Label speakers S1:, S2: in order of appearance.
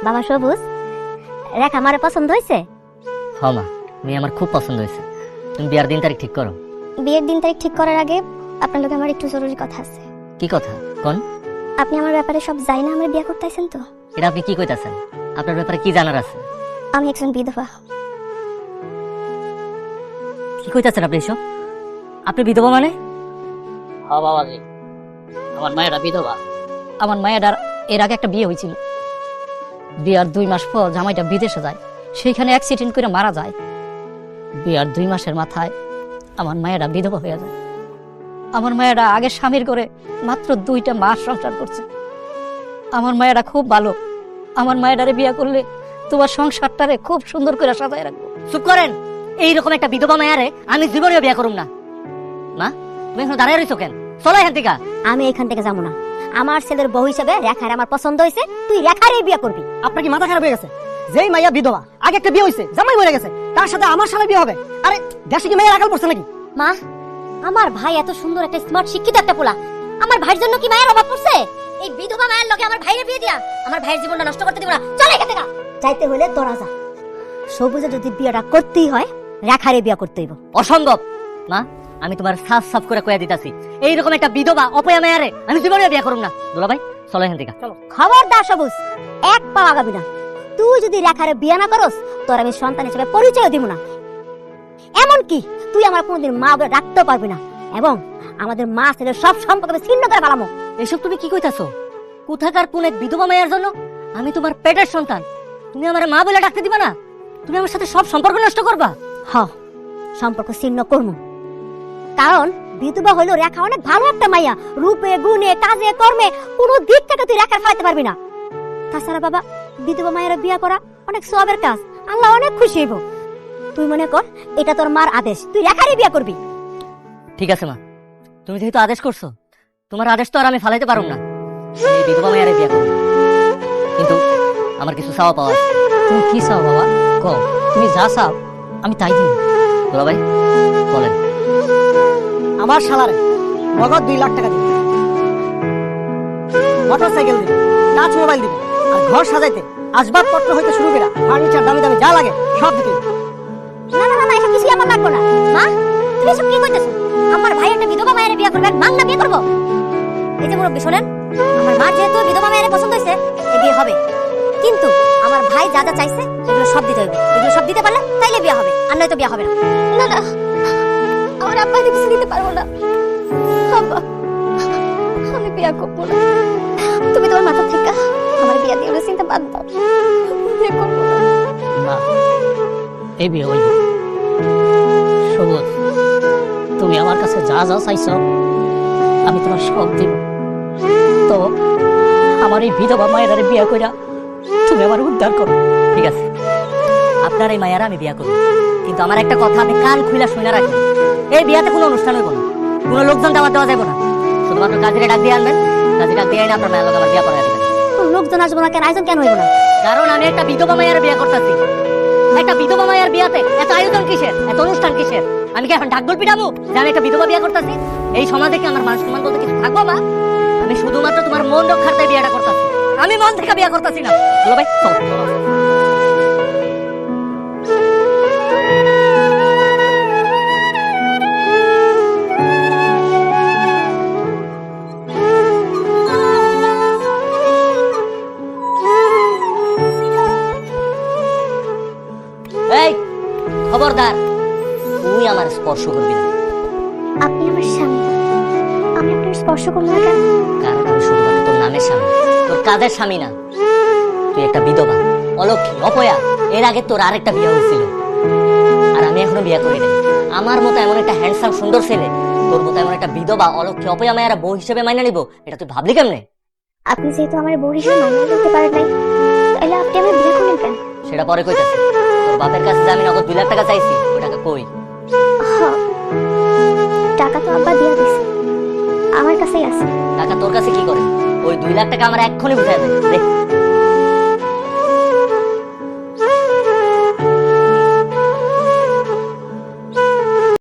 S1: বাবা সবুজ, রেখা আমারে পছন্দ হয়েছে?
S2: হ মা, মেয়ে আমার খুব পছন্দ হয়েছে। তুমি বিয়ার দিন তারিখ ঠিক করো।
S1: বিয়ের দিন তারিখ ঠিক করার আগে আপনার লোকে আমার একটু জরুরি কথা আছে।
S2: কি কথা কোন?
S1: আপনি আমার ব্যাপারে সব জানি না আমার বিয়ে করতে আছেন তো?
S2: এটা আপনি কি কইতাছেন? আপনার ব্যাপারে কি জানার আছে?
S1: আমি একজন বিধবা।
S2: কি কইতাছেন আপনি এসব? আপনি বিধবা মানে?
S3: হ্যাঁ বাবাজি, আমার মায়েরা বিধবা। আমার মায়েরার এর আগে একটা বিয়ে হয়েছিল। বিয়ার 2 মাস পর জামাইটা বিদেশে যায়, সেইখানে অ্যাক্সিডেন্ট করে মারা যায়। বিয়ার 2 মাসের মাথায় আমার মায়েরা বিধবা হয়ে যায়। আমার মায়েরা আগে স্বামীর করে মাত্র 2টা মাস সংসার করছে। আমার মায়েরা খুব ভালো। আমার মায়েরারে বিয়ে করলে তোমার সংসারটারে খুব সুন্দর করে সাজায় রাখবো।
S2: চুপ করেন। এইরকম একটা বিধবা মায়ারে আমি জীবনেও বিয়ে করুম না। মা, তুমি এখন দাঁড়িয়ে রইছো কেন? চলো এখান থেকে।
S1: আমি এখান থেকে যাবো না। আমার ছেলের বউ হিসেবে রেখার আমার পছন্দ হয়েছে, তুই রেখারই বিয়ে করবি।
S4: আপনার কি মাথা খারাপ হয়ে গেছে? যেই মাইয়া বিধবা, আগে একটা বিয়ে হয়েছে, জামাই মরে গেছে, তার সাথে আমার সাথে বিয়ে হবে? আরে দেশে কি মেয়ের আকাল পড়ছে নাকি?
S1: মা, আমার ভাই এত সুন্দর একটা স্মার্ট শিক্ষিত একটা পোলা, আমার ভাইয়ের জন্য কি মায়ের অভাব পড়ছে? এই বিধবা মায়ের লগে আমার ভাইয়ের বিয়ে দিয়া আমার ভাইয়ের জীবনটা নষ্ট করতে দিব না। চলে এখান থেকে। চাইতে হলে তোরা যা। সবুজে যদি বিয়েটা করতেই হয়, রেখারে বিয়ে করতে হইব।
S2: অসম্ভব। মা, আমি তোমার সাফ সাফ করে কইয়া দিতাছি, এইরকম একটা বিধবা অপয়া মায়ারে আমি জীবনেও বিয়ে করুম না। দুলা ভাই, চলো এখান থেকে।
S4: চলো।
S1: খবরদার সবুজ, এক পা আগাবি না। তুই যদি রেখারে বিয়ে না করস, তোর আমি সন্তান হিসেবে পরিচয় দিব না। এমনকি তুই আমার কোনোদিন মা বলে ডাকতেও পারবি না, এবং আমাদের মা ছেলের সব সম্পর্ক আমি ছিন্ন করে ফেলামো।
S2: এসব তুমি কি কইতাছো? কোথাকার কোন এক বিধবা মায়ের জন্য আমি তোমার পেটের সন্তান, তুমি আমার মা বলে ডাকতে দিবা না? তুমি আমার সাথে সব সম্পর্ক নষ্ট করবা?
S1: হ, সম্পর্ক ছিন্ন করবো। কারণ বিধবা হইলো রেখা অনেক ভালো একটা মাইয়া, রূপে গুণে কাজে কর্মে কোনো দিক থেকে তুই রেখার ফাইতে পারবি না। তাছাড়া বাবা, বিধবা মায়ের বিয়ে করা অনেক সওয়াবের কাজ, আল্লাহ অনেক খুশি হইব। তুই মনে কর এটা তোর মার আদেশ, তুই রেখারই বিয়ে করবি।
S2: ঠিক আছে মা, তুমি যেহেতু আদেশ করছো, তোমার আদেশ তো আর আমি ফালাইতে পারুম না। আমি এই বিধবা মায়ের বিয়ে করব, কিন্তু আমার কিছু চাওয়া পাওয়া আছে।
S3: তুমি কি চাও বাবা? কও, তুমি যা চাও আমি তাই দিব।
S2: দুলা ভাই বলেন।
S4: আমার শালারে নগদ 2 লাখ টাকা দিবে, মোটরসাইকেল দিবে, টাচ মোবাইল দিবে, আর ঘর সাজাইতে আসবাবপত্র হইতে শুরু করে ফার্নিচার দামি দামি যা লাগে সব দিতে।
S1: না না না, এসব কিছু আমার লাগবে না। মা, তুমি এসব কি কইতেছো? আমার ভাই একটা বিধবা মায়ের বিয়ে করবে, মান না বিয়ে করবো? এই যে মুরব্বি শোনেন, আমার মা যেহেতু বিধবা মায়ের পছন্দ হয়েছে, এই বিয়ে হবে। কিন্তু আমার ভাই যা যা চাইছে এগুলো সব দিতে হবে। এগুলো সব দিতে পারলে তাইলে বিয়ে হবে, আর নয়তো বিয়ে হবে না। না না, আমার আব্বা কিছু দিতে পারবো না। আব্বা, আমি বিয়ে করবো না। তুমি তোমার মাথা থেকে আমার বিয়ে দিয়ে চিন্তা বাদ দাও। বিয়ে করবো না।
S3: না, এই বিয়ে হইব। সবুজ, তুমি আমার কাছে যা যা চাইছো আমি তোমার সব দিব। তো আমার এই বিধবা মায়ের বিয়ে কইরা তুমি আমার উদ্ধার করো।
S2: ঠিক আছে, আপনার এই মায়েরা আমি বিয়ে করব, কিন্তু আমার একটা কথা আপনি কান খুইলা শুনে রাখবেন। এই বিয়াতে কোনো অনুষ্ঠান হইব না, কোনো লোকজন দাওয়াত দেওয়া যাবে না। শুধুমাত্র কাজীরে ডাক দিয়ে আনবেন, কাজী ডাক দিয়ে এনে আপনার মায়ের লোক আমার বিয়ে করাই দেবেন।
S1: লোকজন আসবো না কেন? আয়োজন কেন হইব না?
S2: কারণ আমি একটা বিধবা মায়ের বিয়ে করতেছি। একটা বিধবা মায়ের বিয়াতে এত আয়োজন কিসের, এত অনুষ্ঠান কিসের? আমি কি এখন ঢাকঢোল পিটাবো যে আমি একটা বিধবা বিয়ে করতেছি? এই সমাজে কি আমার মান সম্মান বলতে কিছু থাকবো মা? আমি শুধুমাত্র তোমার মন রক্ষার্থে বিয়েটা করতেছি, আমি মন থেকে বিয়ে করতেছি না। বলো ভাই, চলো। এই খবরদার, তুই আমার স্পর্শ করবি না।
S1: আপনি আমার স্বামী, আমি আপনার স্পর্শ করবো না কেন?
S2: কারণ আমি শুধুমাত্র তোর নামের স্বামী, তোর কাজের স্বামী না। তুই একটা বিধবা, অলক্ষী, অপয়া। এর আগে তোর আরেকটা বিয়ে হয়েছিল, আর আমি এখনো বিয়ে করি নাই। আমার মতো এমন একটা হ্যান্ডসাম সুন্দর ছেলে তোর মতো এমন একটা বিধবা অলক্ষী অপয়া মায়েরা বউ হিসেবে মাইনা নিব, এটা তুই ভাবলি কেমনে?
S1: আপনি যেহেতু আমার বউ হিসেবে মানিয়ে নিতে পারেন নাই, তাহলে আপনি আমার বিয়ে করলেন কেন?
S2: সেটা পরে কইতাছি। তোর বাপের কাছে যে আমি নগদ 2 লাখ টাকা চাইছি, ওই টাকা কই?
S1: টাকা তো আব্বা দিয়ে দিছে, আমার কাছেই আছে।
S2: টাকা তোর কাছে কি করে? ওই 2 লাখ টাকা আমার এক্ষুনি বুঝাই দে।